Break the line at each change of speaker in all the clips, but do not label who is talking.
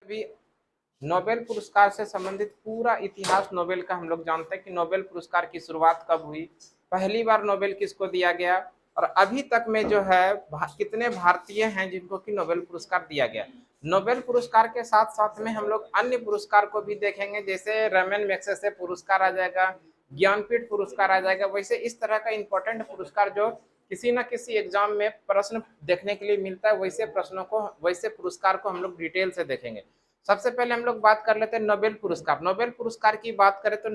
भी नोबेल पुरस्कार से संबंधित पूरा इतिहास नोबेल का हम लोग जानते हैं कि नोबेल पुरस्कार की शुरुआत कब हुई, पहली बार नोबेल किसको दिया गया, और अभी तक में जो है कितने भारतीय हैं जिनको कि नोबेल पुरस्कार दिया गया। नोबेल पुरस्कार के साथ साथ में हम लोग अन्य पुरस्कार को भी देखेंगे, जैसे रमन मैग्सेसे पुरस्कार आ जाएगा, ज्ञानपीठ पुरस्कार आ जाएगा। वैसे इस तरह का इंपॉर्टेंट पुरस्कार जो किसी न किसी एग्जाम में प्रश्न देखने के लिए मिलता है, वैसे प्रश्नों को, वैसे पुरस्कार को हम लोग डिटेल से देखेंगे। सबसे पहले हम लोग बात कर लेते हैं नोबेल पुरस्कार। नोबेल पुरस्कार की बात करें तो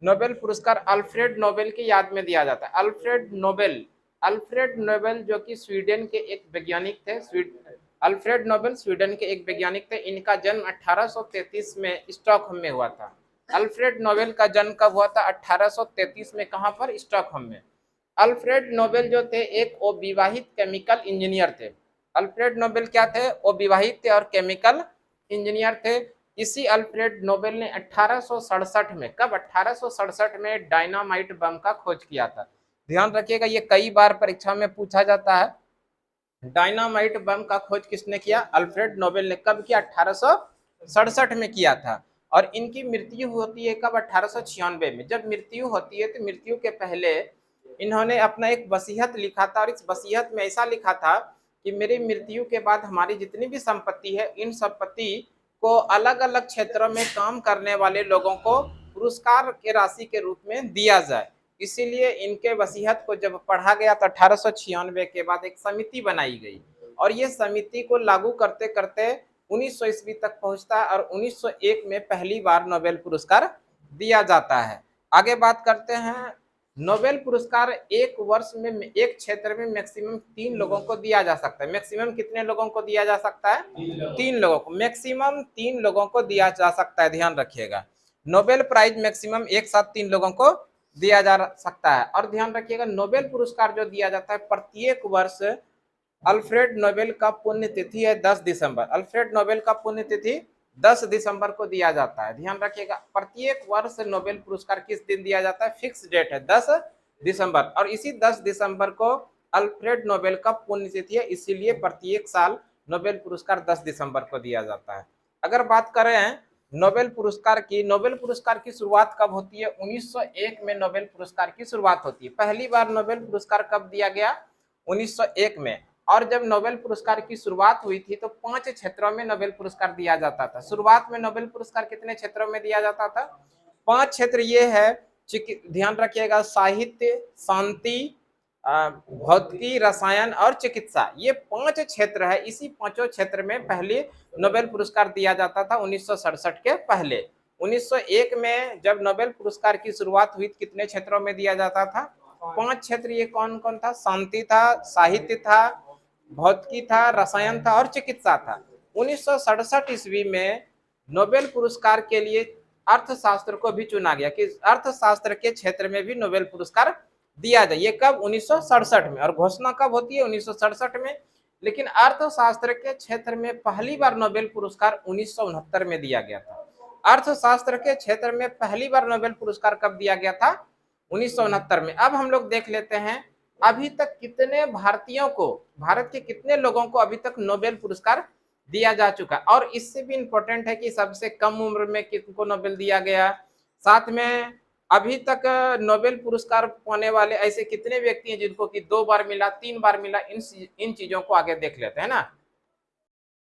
नोबेल पुरस्कार अल्फ्रेड नोबेल की याद में दिया जाता है। अल्फ्रेड नोबेल जो कि स्वीडन के एक वैज्ञानिक थे। अल्फ्रेड नोबेल स्वीडन के एक वैज्ञानिक थे। इनका जन्म 1833 में स्टॉकहोम में हुआ था। अल्फ्रेड नोबेल का जन्म कब हुआ था? 1833 में। कहां पर? स्टॉकहोम में। अल्फ्रेड नोबेल जो थे एक अविवाहित केमिकल इंजीनियर थे। अल्फ्रेड नोबेल क्या थे? अविवाहित थे और केमिकल इंजीनियर थे। इसी अल्फ्रेड नोबेल ने 1867 में, कब? 1867 में डायनामाइट बम का खोज किया था। ध्यान रखिएगा, ये कई बार परीक्षा में पूछा जाता है। डायनामाइट बम का खोज किसने किया? अल्फ्रेड नोबेल ने। कब किया? 1867 में किया था। और इनकी मृत्यु होती है कब? 1896 में। जब मृत्यु होती है तो मृत्यु के पहले इन्होंने अपना एक वसीयत लिखा था, और इस वसीयत में ऐसा लिखा था कि मेरी मृत्यु के बाद हमारी जितनी भी संपत्ति है, इन संपत्ति को अलग अलग क्षेत्रों में काम करने वाले लोगों को पुरस्कार के राशि के रूप में दिया जाए। इसीलिए इनके वसीयत को जब पढ़ा गया तो 1896 के बाद एक समिति बनाई गई, और ये समिति को लागू करते करते 1900 ईस्वी तक पहुंचता है, और 1901 में पहली बार नोबेल पुरस्कार दिया जाता है। आगे बात करते हैं। नोबेल पुरस्कार एक वर्ष में एक क्षेत्र में मैक्सिमम 3 लोगों को दिया जा सकता है। मैक्सिमम कितने लोगों को दिया जा सकता है? 3 लोगों को। मैक्सिमम 3 लोगों को दिया जा सकता है, ध्यान रखिएगा। नोबेल प्राइज मैक्सिमम एक साथ 3 लोगों को दिया जा सकता है। और ध्यान रखिएगा, नोबेल पुरस्कार जो दिया जाता है प्रत्येक वर्ष, अल्फ्रेड नोबेल का पुण्यतिथि है 10 दिसंबर। अल्फ्रेड नोबेल का पुण्यतिथि 10 दिसंबर को दिया जाता है। ध्यान रखिएगा, प्रत्येक वर्ष नोबेल पुरस्कार किस दिन दिया जाता है? फिक्स डेट है 10 दिसंबर, और इसी 10 दिसंबर को अल्फ्रेड नोबेल का पुण्यतिथि है, इसीलिए प्रत्येक साल नोबेल पुरस्कार 10 दिसंबर को दिया जाता है। अगर बात करें नोबेल पुरस्कार की शुरुआत कब होती है? 1901 में नोबेल पुरस्कार की शुरुआत होती है। पहली बार नोबेल पुरस्कार कब दिया गया? 1901 में। और जब नोबेल पुरस्कार की शुरुआत हुई थी तो 5 क्षेत्रों में नोबेल पुरस्कार दिया जाता था। शुरुआत में नोबेल पुरस्कार कितने क्षेत्रों में दिया जाता था? 5 क्षेत्र ये है, ध्यान रखिएगा, साहित्य, शांति, भौतिकी, रसायन और चिकित्सा। ये 5 क्षेत्र है। इसी 5 क्षेत्र में पहले नोबेल पुरस्कार दिया जाता था 1967 के पहले। 1901 में जब नोबेल पुरस्कार की शुरुआत हुई, कितने क्षेत्रों में दिया जाता था? 5 क्षेत्र। ये कौन कौन था? शांति था, साहित्य था, भौतिकी था, रसायन था और चिकित्सा था। 1967 ईस्वी में नोबेल पुरस्कार के लिए अर्थशास्त्र को भी चुना गया कि अर्थशास्त्र के क्षेत्र में भी नोबेल पुरस्कार दिया जाए। ये कब? 1967 में। और घोषणा कब होती है? 1967 में। लेकिन अर्थशास्त्र के क्षेत्र में पहली बार नोबेल पुरस्कार 1969 में दिया गया था। अर्थशास्त्र के क्षेत्र में पहली बार नोबेल पुरस्कार कब दिया गया था? 1969 में। अब हम लोग देख लेते हैं अभी तक कितने भारतीयों को, भारत के कितने लोगों को अभी तक नोबेल पुरस्कार दिया जा चुका। और इससे भी इंपॉर्टेंट है कि सबसे कम उम्र में किनको नोबेल दिया गया, साथ में अभी तक नोबेल पुरस्कार पाने वाले ऐसे कितने व्यक्ति हैं जिनको कि 2 बार मिला, 3 बार मिला। इन चीजों को आगे देख लेते हैं ना।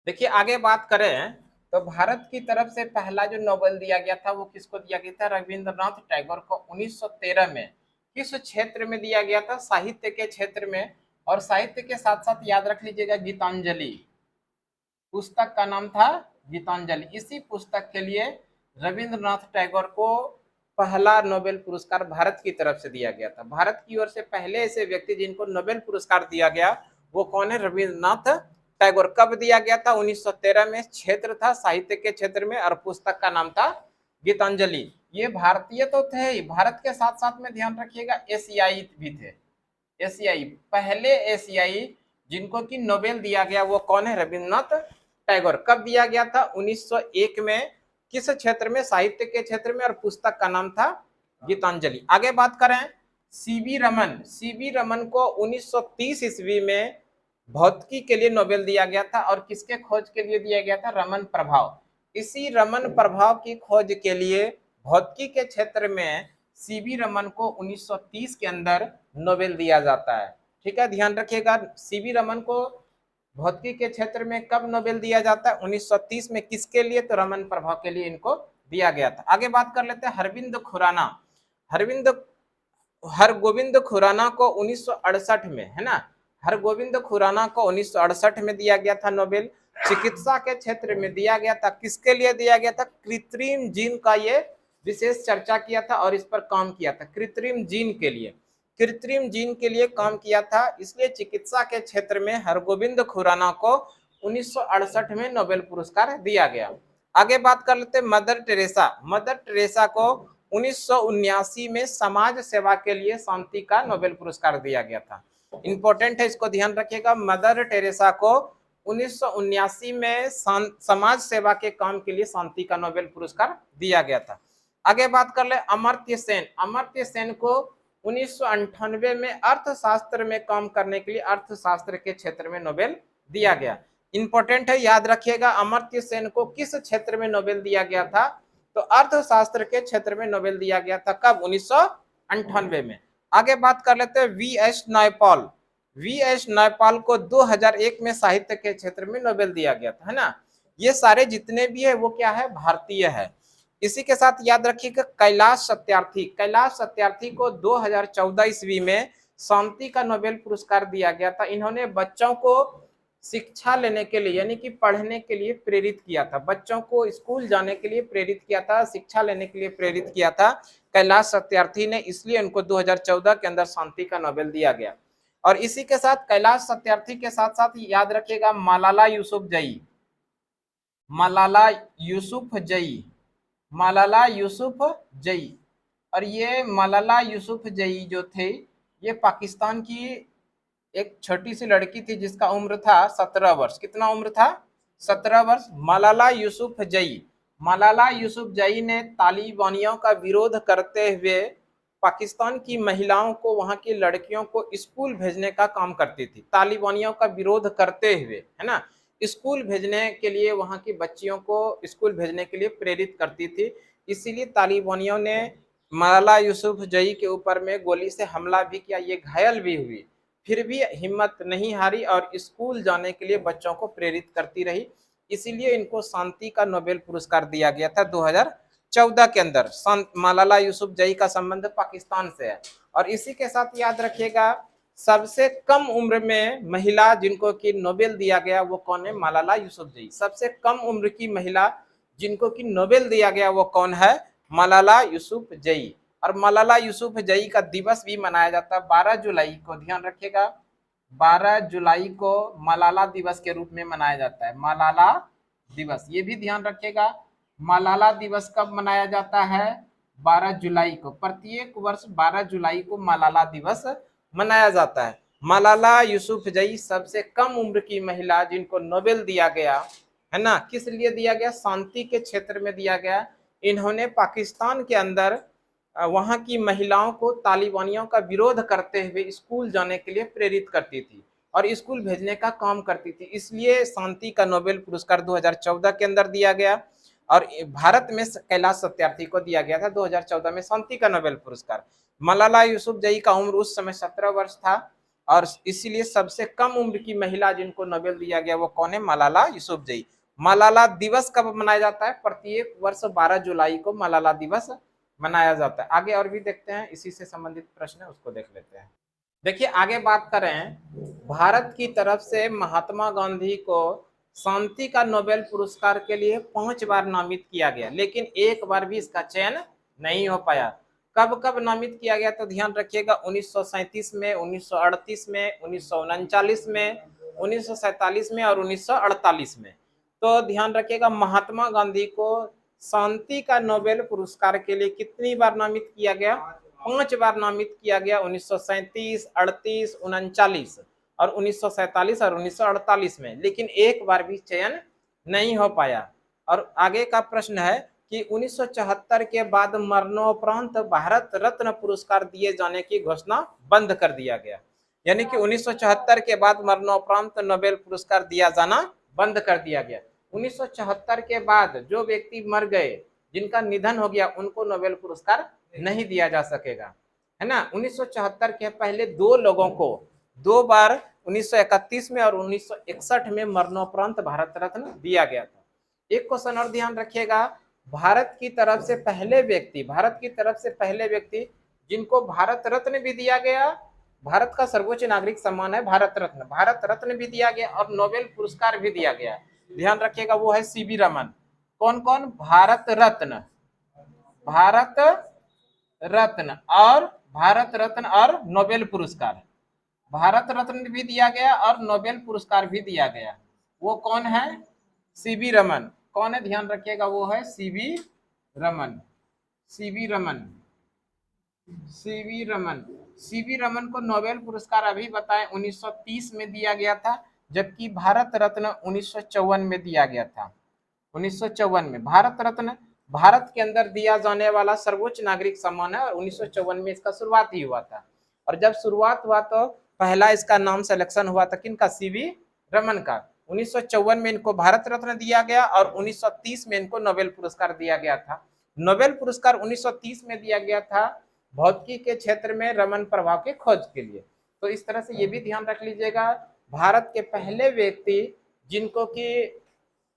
देखिए, आगे बात करें तो भारत की तरफ से पहला जो नोबेल दिया गया था वो किसको दिया गया था? रविंद्रनाथ टैगोर को 1913 में। किस क्षेत्र में दिया गया था? साहित्य के क्षेत्र में। और साहित्य के साथ साथ याद रख लीजिएगा, गीतांजलि पुस्तक का नाम था, गीतांजलि। इसी पुस्तक के लिए रविंद्रनाथ टैगोर को पहला नोबेल पुरस्कार भारत की तरफ से दिया गया था। भारत की ओर से पहले ऐसे व्यक्ति जिनको नोबेल पुरस्कार दिया गया वो कौन है? रविंद्रनाथ टैगोर। कब दिया गया था? 1913 में। क्षेत्र था साहित्य के क्षेत्र में, और पुस्तक का नाम था गीतांजलि। ये भारतीय तो थे ही, भारत के साथ साथ में ध्यान रखिएगा एशियाई भी थे। एशियाई, पहले एशियाई जिनको कि नोबेल दिया गया वो कौन है? रविंद्रनाथ टैगोर। कब दिया गया था? 1901 में। किस क्षेत्र में? साहित्य के क्षेत्र में, और पुस्तक का नाम था गीतांजलि। आगे बात करें सीवी रमन को 1930 ईस्वी में भौतिकी के लिए नोबेल दिया गया था और किसके खोज के लिए दिया गया था? रमन प्रभाव। इसी रमन प्रभाव की खोज के लिए भौतिकी के क्षेत्र में सीवी रमन को 1930 के अंदर नोबेल दिया जाता है। ठीक है, ध्यान रखिएगा, सीवी रमन को भौतिकी के क्षेत्र में कब नोबेल दिया जाता है? 1930 में। किसके लिए? तो रमन प्रभाव के लिए इनको दिया गया था। आगे बात कर लेते हैं हरविंद खुराना। हरविंद हरगोविंद खुराना को 1968 में, है ना, हरगोविंद खुराना को 1968 में दिया गया था नोबेल। चिकित्सा के क्षेत्र में दिया गया था। किसके लिए दिया गया था? कृत्रिम जीन का ये विशेष चर्चा किया था और इस पर काम किया था। कृत्रिम जीन के लिए, कृत्रिम जीन के लिए काम किया था, इसलिए चिकित्सा के क्षेत्र में हरगोविंद खुराना को 1968 में नोबेल पुरस्कार दिया गया। आगे बात कर लेते हैं मदर टेरेसा। मदर टेरेसा को 1979 में समाज सेवा के लिए शांति का नोबेल पुरस्कार दिया गया था। इंपॉर्टेंट है, इसको ध्यान रखिएगा। मदर टेरेसा को 1979 में समाज सेवा के काम के लिए शांति का नोबेल पुरस्कार दिया गया था। आगे बात कर ले अमर्त्य सेन। अमर्त्य सेन को 1998 में अर्थशास्त्र में काम करने के लिए अर्थशास्त्र के क्षेत्र में नोबेल दिया गया। इंपॉर्टेंट है, याद रखिएगा, अमर्त्य सेन को किस क्षेत्र में नोबेल दिया गया था? तो अर्थशास्त्र के क्षेत्र में नोबेल दिया गया था। कब? 1998 में। आगे बात कर लेते हैं वी.एस. नायपॉल। वी.एस. नायपॉल को 2001 में साहित्य के क्षेत्र में नोबेल दिया गया था, है ना। ये सारे जितने भी है वो क्या है? भारतीय है। इसी के साथ याद रखिएगा कैलाश सत्यार्थी। कैलाश सत्यार्थी को 2014 ईस्वी में शांति का नोबेल पुरस्कार दिया गया था। इन्होंने बच्चों को शिक्षा लेने के लिए, यानी कि पढ़ने के लिए प्रेरित किया था। बच्चों को स्कूल जाने के लिए प्रेरित किया था, शिक्षा लेने के लिए प्रेरित किया था कैलाश सत्यार्थी ने, इसलिए उनको 2014 के अंदर शांति का नोबेल दिया गया। और इसी के साथ कैलाश सत्यार्थी के साथ साथ याद रखिएगा मलाला यूसुफजई। मलाला यूसुफजई, मलाला यूसुफजई। और ये मलाला यूसुफजई जो थे, ये पाकिस्तान की एक छोटी सी लड़की थी जिसका उम्र था 17 वर्ष। कितना उम्र था? 17 वर्ष। मलाला यूसुफजई, मलाला यूसुफजई ने तालिबानियों का विरोध करते हुए पाकिस्तान की महिलाओं को, वहां की लड़कियों को स्कूल भेजने का काम करती थी। तालिबानियों का विरोध करते हुए, है ना, स्कूल भेजने के लिए, वहां की बच्चियों को स्कूल भेजने के लिए प्रेरित करती थी। इसीलिए तालिबानियों ने मलाला यूसुफजई के ऊपर में गोली से हमला भी किया, ये घायल भी हुई, फिर भी हिम्मत नहीं हारी और स्कूल जाने के लिए बच्चों को प्रेरित करती रही। इसीलिए इनको शांति का नोबेल पुरस्कार दिया गया था 2014 के अंदर। मलाला यूसुफजई का संबंध पाकिस्तान से है। और इसी के साथ याद रखिएगा सबसे कम उम्र में महिला जिनको कि नोबेल दिया गया वो कौन है? मलाला यूसुफजई। सबसे कम उम्र की महिला जिनको कि नोबेल दिया गया वो कौन है? मलाला यूसुफजई। और मलाला यूसुफजई का दिवस भी मनाया जाता है 12 जुलाई को, ध्यान रखिएगा, 12 जुलाई को मलाला दिवस के रूप में मनाया जाता है। मलाला दिवस, ये भी ध्यान रखिएगा, मलाला दिवस कब मनाया जाता है? 12 जुलाई को। प्रत्येक वर्ष 12 जुलाई को मलाला दिवस मनाया जाता है। मलाला यूसुफजई सबसे कम उम्र की महिला जिनको नोबेल दिया गया, है ना, किस लिए दिया गया? शांति के क्षेत्र में दिया गया। इन्होंने पाकिस्तान के अंदर वहां की महिलाओं को तालिबानियों का विरोध करते हुए स्कूल जाने के लिए प्रेरित करती थी और स्कूल भेजने का काम करती थी, इसलिए शांति का नोबेल पुरस्कार 2014 के अंदर दिया गया। और भारत में कैलाश सत्यार्थी को दिया गया था 2014 में शांति का नोबेल पुरस्कार। मलाला यूसुफजई का उम्र उस समय 17 वर्ष था और इसीलिए सबसे कम उम्र की महिला जिनको नोबेल दिया गया वो कौन है? मलाला यूसुफजई। मलाला दिवस कब मनाया जाता है? प्रत्येक वर्ष 12 जुलाई को मलाला दिवस मनाया जाता है। आगे और भी देखते हैं, इसी से संबंधित प्रश्न है उसको देख लेते हैं। देखिए आगे बात करें, भारत की तरफ से महात्मा गांधी को शांति का नोबेल पुरस्कार के लिए 5 बार नामित किया गया, लेकिन एक बार भी इसका चयन नहीं हो पाया। कब कब नामित किया गया? तो ध्यान रखिएगा 1937 में, 1938 में, 1939 में, 1947 में और 1948 में। तो ध्यान रखिएगा महात्मा गांधी को शांति का नोबेल पुरस्कार के लिए कितनी बार नामित किया गया? 5 बार नामित किया गया, 1937, 38, 39 और 1947 और 1948 में, लेकिन एक बार भी चयन नहीं हो पाया। और आगे का प्रश्न है कि 1974 के बाद मरणोपरांत भारत रत्न पुरस्कार दिए जाने की घोषणा बंद कर दिया गया। यानी कि 1974 के बाद मरणोपरांत नोबेल पुरस्कार दिया जाना बंद कर दिया गया। 1974 के बाद जो व्यक्ति मर गए, जिनका निधन हो गया, उनको नोबेल पुरस्कार नहीं दिया जा सकेगा, है ना। 1974 के पहले दो लोगों को दो बार 1931 में और 1961 में मरणोपरांत भारत रत्न दिया गया था। एक क्वेश्चन और ध्यान रखिएगा, भारत की तरफ से पहले व्यक्ति जिनको भारत रत्न भी दिया गया, भारत का सर्वोच्च नागरिक सम्मान है भारत रत्न भी दिया गया और नोबेल पुरस्कार भी दिया गया, ध्यान रखिएगा, वो है सीवी रमन। कौन कौन? भारत रत्न और नोबेल पुरस्कार, भारत रत्न भी दिया गया और नोबेल पुरस्कार भी दिया गया। वो कौन है? सीवी रमन। कौन है? ध्यान रखिएगा, वो है सीवी रमन। सीवी रमन को नोबेल पुरस्कार अभी बताएं 1930 में दिया गया था, जबकि भारत रत्न 1954 में दिया गया था। 1954 में भारत रत्न भारत के अंदर दिया जाने वाला सर्वोच्च नागरिक सम्मान है और 1954 में इसका शुरुआत ही हुआ था। और जब शुरुआत हुआ तो पहला इसका नाम सिलेक्शन हुआ था किनका? सीवी रमन का। 1954 में इनको भारत रत्न दिया गया और 1930 में इनको नोबेल पुरस्कार दिया गया था। नोबेल पुरस्कार 1930 में दिया गया था भौतिकी के क्षेत्र में रमन प्रभाव के खोज के लिए। तो इस तरह से ये भी ध्यान रख लीजिएगा, भारत के पहले व्यक्ति जिनको कि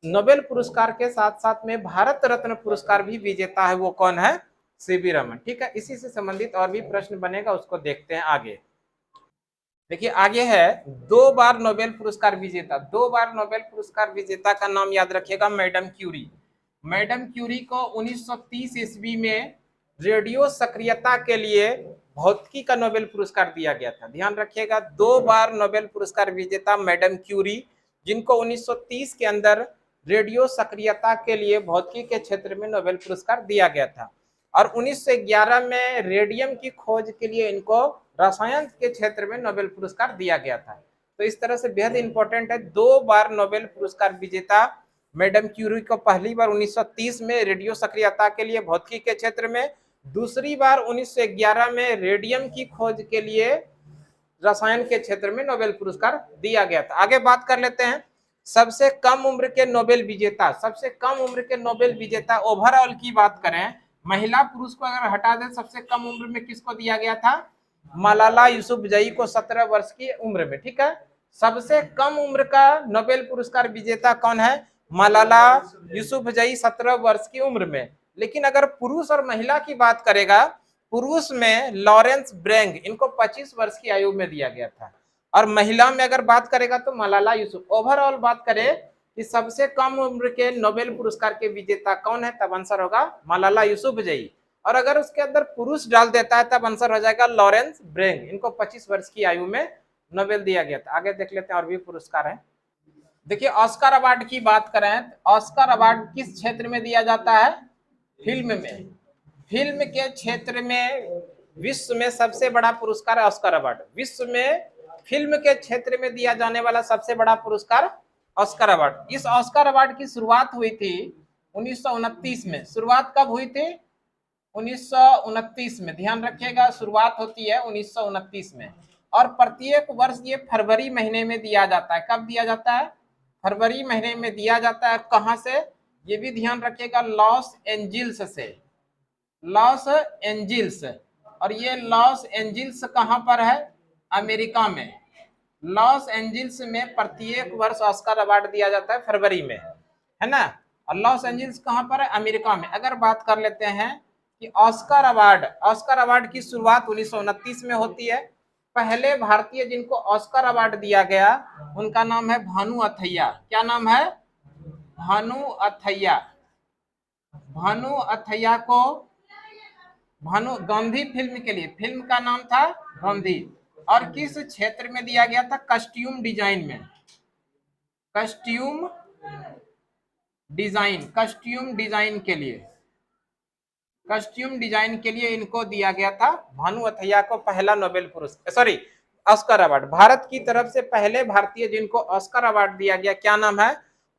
नोबेल पुरस्कार के साथ साथ में भारत रत्न पुरस्कार भी विजेता है, वो कौन है? सीवी रमन। ठीक है, इसी से संबंधित और भी प्रश्न बनेगा, उसको देखते हैं आगे। देखिए आगे है, दो बार नोबेल पुरस्कार विजेता का नाम याद रखिएगा, मैडम क्यूरी। मैडम क्यूरी को 1930 ईस्वी में रेडियो सक्रियता के लिए भौतिकी का नोबेल पुरस्कार दिया गया था। ध्यान रखिएगा, दो बार नोबेल पुरस्कार विजेता मैडम क्यूरी, जिनको 1930 के अंदर रेडियो सक्रियता के लिए भौतिकी के क्षेत्र में नोबेल पुरस्कार दिया गया था। और 1911 में रेडियम की खोज के लिए इनको रसायन के क्षेत्र में नोबेल पुरस्कार दिया गया था। तो इस तरह से बेहद इंपॉर्टेंट है, दो बार नोबेल पुरस्कार विजेता मैडम क्यूरी को पहली बार 1930 में रेडियो सक्रियता के लिए भौतिकी के क्षेत्र में, दूसरी बार 1911 में रेडियम की खोज के लिए रसायन के क्षेत्र में नोबेल पुरस्कार दिया गया था। आगे बात कर लेते हैं, सबसे कम उम्र के नोबेल विजेता ओवरऑल की बात करें, महिला पुरुष को अगर हटा दें, सबसे कम उम्र में किसको दिया गया था? मलाला यूसुफजई को 17 वर्ष की उम्र में। ठीक है, सबसे कम उम्र का नोबेल पुरस्कार विजेता कौन है? मलाला यूसुफजई 17 वर्ष की उम्र में। लेकिन अगर पुरुष और महिला की बात करेगा, पुरुष में लॉरेंस ब्रैंग, इनको 25 वर्ष की आयु में दिया गया था, और महिला में अगर बात करेगा तो मलाला यूसुफ। ओवरऑल बात करें कि सबसे कम उम्र के नोबेल पुरस्कार के विजेता कौन है, तब आंसर होगा मलाला यूसुफजई। और अगर उसके अंदर पुरुष डाल देता है तब आंसर हो जाएगा लॉरेंस ब्रैंग, इनको 25 वर्ष की आयु में नोबेल दिया गया था। आगे देख लेते हैं और भी पुरस्कार है। देखिए ऑस्कर अवार्ड की बात करें, ऑस्कर अवार्ड किस क्षेत्र में दिया जाता है? फिल्म में। फिल्म के क्षेत्र में विश्व में सबसे बड़ा पुरस्कार है ऑस्कर अवार्ड। विश्व में फिल्म के क्षेत्र में दिया जाने वाला सबसे बड़ा पुरस्कार ऑस्कर अवार्ड। इस ऑस्कर अवार्ड की शुरुआत हुई थी 1929 में। शुरुआत कब हुई थी? 1929 में। ध्यान रखिएगा, शुरुआत होती है 1929 में, और प्रत्येक वर्ष ये फरवरी महीने में दिया जाता है। कब दिया जाता है? फरवरी महीने में दिया जाता है। कहां से? ये भी ध्यान रखिएगा, लॉस एंजिल्स से। लॉस एंजिल्स, और ये लॉस एंजिल्स कहां पर है? अमेरिका में। लॉस एंजिल्स में प्रत्येक वर्ष ऑस्कर अवार्ड दिया जाता है फरवरी में, है ना। और लॉस एंजिल्स कहां पर है? अमेरिका में। अगर बात कर लेते हैं कि ऑस्कर अवार्ड की शुरुआत 1929 में होती है। पहले भारतीय जिनको ऑस्कर अवार्ड दिया गया उनका नाम है भानु अथैया। क्या नाम है? भानु अथैया। भानु अथैया को गांधी फिल्म के लिए, फिल्म का नाम था गांधी, और किस क्षेत्र में दिया गया था? कस्ट्यूम डिजाइन में। कस्ट्यूम डिजाइन के लिए इनको दिया गया था। भानु अथैया को पहला नोबेल पुरस्कार, ऑस्कर अवार्ड। भारत की तरफ से पहले भारतीय जिनको ऑस्कर अवार्ड दिया गया, क्या नाम है?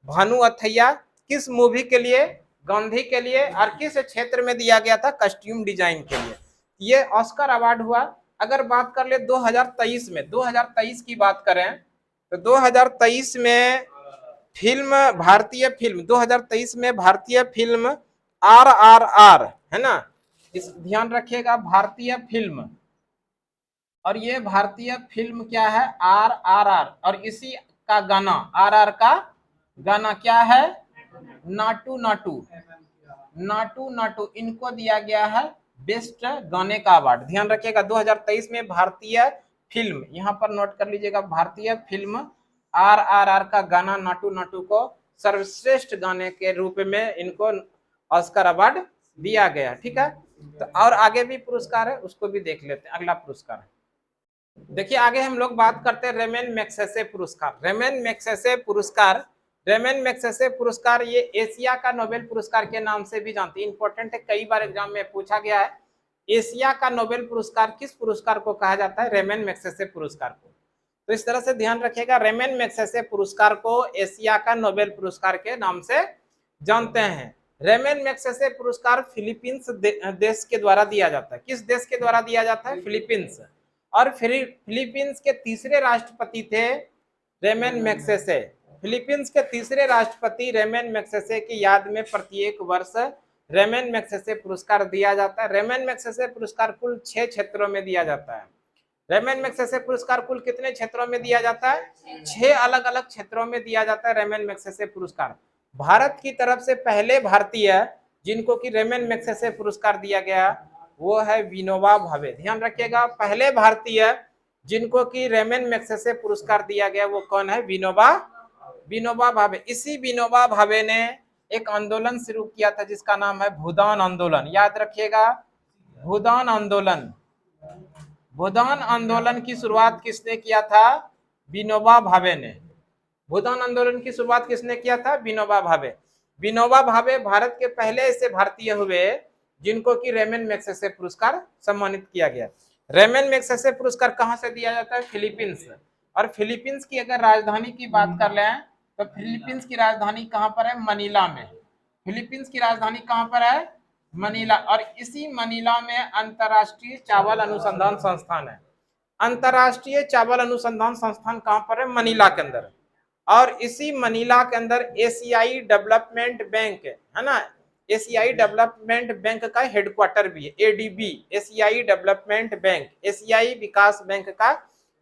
भानु अथैया। किस मूवी के लिए? गांधी के लिए। और किस क्षेत्र में दिया गया था? कस्ट्यूम डिजाइन के लिए। ये ऑस्कर अवार्ड हुआ। अगर बात कर ले 2023 में, 2023 की बात करें तो 2023 में फिल्म, भारतीय फिल्म 2023 में भारतीय फिल्म RRR है ना, इस ध्यान रखिएगा, भारतीय फिल्म, और ये भारतीय फिल्म क्या है, RRR, और इसी का गाना, RR का गाना क्या है, नाटू नाटू, नाटू नाटू, इनको दिया गया है बेस्ट गाने का अवार्ड। ध्यान रखिएगा 2023 में भारतीय फिल्म, यहां पर नोट कर लीजिएगा, भारतीय फिल्म RRR का गाना नाटू नाटू को सर्वश्रेष्ठ गाने के रूप में इनको ऑस्कर अवार्ड दिया गया। ठीक है, तो और आगे भी पुरस्कार है, उसको भी देख लेते हैं। अगला पुरस्कार देखिए, आगे हम लोग बात करते हैं रेमन मैग्सेसे पुरस्कार। रेमन मैग्सेसे पुरस्कार, रेमन मैग्सेसे पुरस्कार ये एशिया का नोबेल पुरस्कार के नाम से भी जानते हैं। इंपॉर्टेंट है, कई बार एग्जाम में पूछा गया है, एशिया का नोबेल पुरस्कार किस पुरस्कार को कहा जाता है, रेमन मैग्सेसे पुरस्कार को। तो इस तरह से ध्यान रखिएगा, रेमन मैग्सेसे पुरस्कार को एशिया का नोबेल पुरस्कार के नाम से जानते हैं। रेमन मैग्सेसे पुरस्कार फिलीपींस देश के द्वारा दिया जाता है। किस देश के द्वारा दिया जाता है, फिलीपींस। और फिलीपींस के तीसरे राष्ट्रपति थे रेमन मैग्सेसे। फिलीपींस के तीसरे राष्ट्रपति रेमन मैग्सेसे की याद में प्रत्येक वर्ष रेमन मैग्सेसे पुरस्कार दिया जाता है। रेमन मैग्सेसे पुरस्कार कुल 6 क्षेत्रों में दिया जाता है। रेमन मैग्सेसे पुरस्कार कुल कितने क्षेत्रों में दिया जाता है, 6 अलग अलग क्षेत्रों में दिया जाता है रेमन मैग्सेसे पुरस्कार। भारत की तरफ से पहले भारतीय जिनको कि रेमन मैग्सेसे पुरस्कार दिया गया वो है विनोबा भावे। ध्यान रखिएगा, पहले भारतीय जिनको कि रेमन मैग्सेसे पुरस्कार दिया गया वो कौन है, विनोबा भावे। इसी विनोबा भावे ने एक आंदोलन शुरू किया था जिसका नाम है भूदान आंदोलन। याद रखिएगा, भूदान आंदोलन। भूदान आंदोलन की शुरुआत किसने किया था, विनोबा भावे ने। भूदान आंदोलन की शुरुआत किसने किया था, विनोबा भावे। विनोबा भावे भारत के पहले ऐसे भारतीय हुए जिनको कि रेमन मैग्सेसे पुरस्कार सम्मानित किया गया। रेमन मैग्सेसे पुरस्कार कहां से दिया जाता है, फिलीपींस। और फिलीपींस की अगर राजधानी की बात कर लें तो फिलीपींस की राजधानी कहां पर है, मनीला में। फिलीपींस की राजधानी कहां पर है, मनीला। और इसी मनीला में अंतरराष्ट्रीय चावल अनुसंधान संस्थान है। अंतरराष्ट्रीय चावल अनुसंधान संस्थान कहां पर है, मनीला के अंदर। और इसी मनीला के अंदर एशियाई डेवलपमेंट बैंक है ना, एशियाई डेवलपमेंट बैंक का हेडक्वार्टर भी है, एडीबी, एशियाई डेवलपमेंट बैंक, एशियाई विकास बैंक का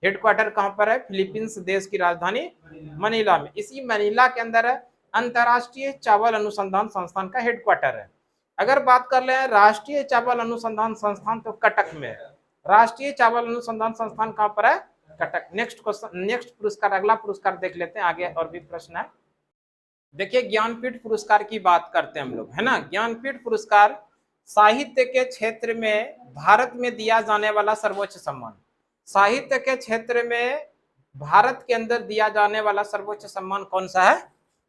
हेडक्वार्टर कहां पर है, फिलीपींस देश की राजधानी मनीला में। इसी मनीला के अंदर अंतरराष्ट्रीय चावल अनुसंधान संस्थान का हेडक्वार्टर है। अगर बात कर ले राष्ट्रीय चावल अनुसंधान संस्थान तो कटक में है। राष्ट्रीय चावल अनुसंधान संस्थान कहां पर है, कटक। नेक्स्ट क्वेश्चन, नेक्स्ट पुरस्कार, अगला पुरस्कार देख लेते हैं, आगे और भी प्रश्न है। देखिए, ज्ञानपीठ पुरस्कार की बात करते हैं हम लोग, है ना। ज्ञानपीठ पुरस्कार साहित्य के क्षेत्र में भारत में दिया जाने वाला सर्वोच्च सम्मान। साहित्य के क्षेत्र में भारत के अंदर दिया जाने वाला सर्वोच्च सम्मान कौन सा है,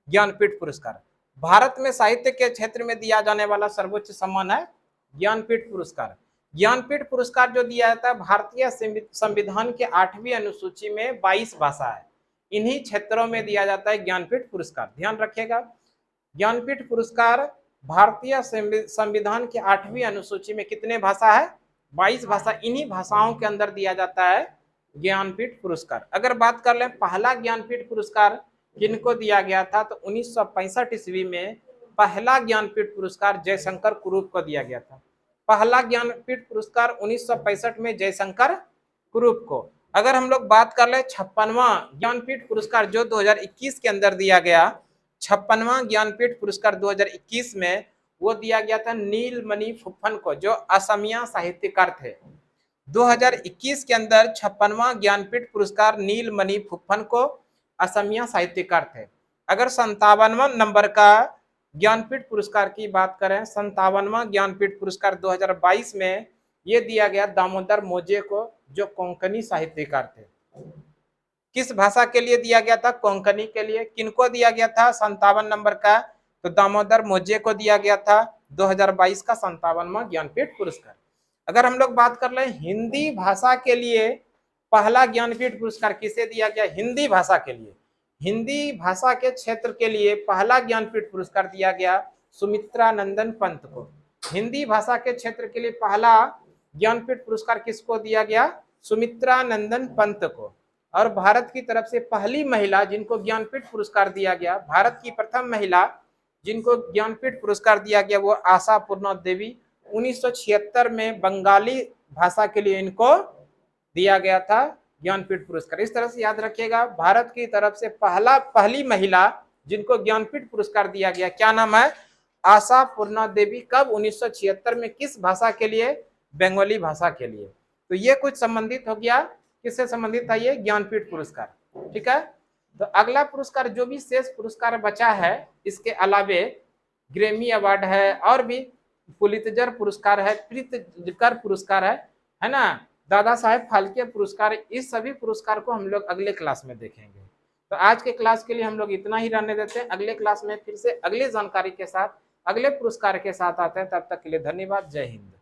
ज्ञानपीठ पुरस्कार। भारत में साहित्य के क्षेत्र में दिया जाने वाला सर्वोच्च सम्मान है ज्ञानपीठ पुरस्कार। ज्ञानपीठ पुरस्कार जो दिया जाता है भारतीय संविधान के 8वीं अनुसूची में 22 भाषा है, इन्हीं क्षेत्रों में दिया जाता है ज्ञानपीठ पुरस्कार। ध्यान रखिएगा, ज्ञानपीठ पुरस्कार भारतीय संविधान के 8वीं अनुसूची में कितने भाषा है, 22 भाषा, इन्हीं भाषाओं के अंदर दिया जाता है ज्ञानपीठ पुरस्कार। अगर बात कर लें पहला ज्ञानपीठ पुरस्कार किनको दिया गया था तो 1965 ईस्वी में पहला ज्ञानपीठ पुरस्कार जयशंकर कुरूप को दिया गया था। पहला ज्ञानपीठ पुरस्कार 1965 में जयशंकर कुरूप को। अगर हम लोग बात कर ले 56वां ज्ञानपीठ पुरस्कार जो 2021 के अंदर दिया गया, 56वां ज्ञानपीठ पुरस्कार 2021 में वो दिया गया था नीलमणि फुप्फन को, जो असमिया साहित्यकार थे। 2021 के अंदर 56वां ज्ञानपीठ पुरस्कार नीलमणि फुप्फन को, असमिया साहित्यकार थे। अगर 57वां नंबर का ज्ञानपीठ पुरस्कार की बात करें, 57वां ज्ञानपीठ पुरस्कार 2022 में ये दिया गया दामोदर मोजे को, जो कोंकणी साहित्यकार थे। किस भाषा के लिए दिया गया था, कोंकणी के लिए। किनको दिया गया था 57 नंबर का, तो दामोदर मोजे को दिया गया था 2022 का 57वां ज्ञानपीठ पुरस्कार। अगर हम लोग बात कर ले हिंदी भाषा के लिए पहला ज्ञानपीठ पुरस्कार किसे दिया गया, हिंदी भाषा के लिए, हिंदी भाषा के क्षेत्र के लिए पहला ज्ञानपीठ पुरस्कार दिया गया सुमित्रा नंदन पंत को। हिंदी भाषा के क्षेत्र के लिए पहला ज्ञानपीठ पुरस्कार किसको दिया गया? सुमित्रा नंदन पंत को। और भारत की तरफ से पहली महिला जिनको ज्ञानपीठ पुरस्कार दिया गया, भारत की प्रथम महिला जिनको ज्ञानपीठ पुरस्कार दिया गया वो आशापूर्णा देवी। 1976 में बंगाली भाषा के लिए इनको दिया गया था ज्ञानपीठ पुरस्कार। इस तरह से याद रखिएगा, भारत की तरफ से पहली महिला जिनको ज्ञानपीठ पुरस्कार दिया गया, क्या नाम है? आशापूर्णा देवी। कब? 1976 में। किस भाषा के लिए? बंगाली भाषा के लिए। तो ये कुछ संबंधित हो गया, किससे संबंधित था ये? ज्ञानपीठ पुरस्कार। ठीक है, तो अगला पुरस्कार जो भी शेष पुरस्कार बचा है, इसके अलावे ग्रेमी अवार्ड है और भी पुलित्जर पुरस्कार है, प्रीतकर पुरस्कार है ना, दादा साहेब फाल्के पुरस्कार, इस सभी पुरस्कार को हम लोग अगले क्लास में देखेंगे। तो आज के क्लास के लिए हम लोग इतना ही रहने देते हैं। अगले क्लास में फिर से अगली जानकारी के साथ, अगले पुरस्कार के साथ आते हैं। तब तक के लिए धन्यवाद। जय हिंद।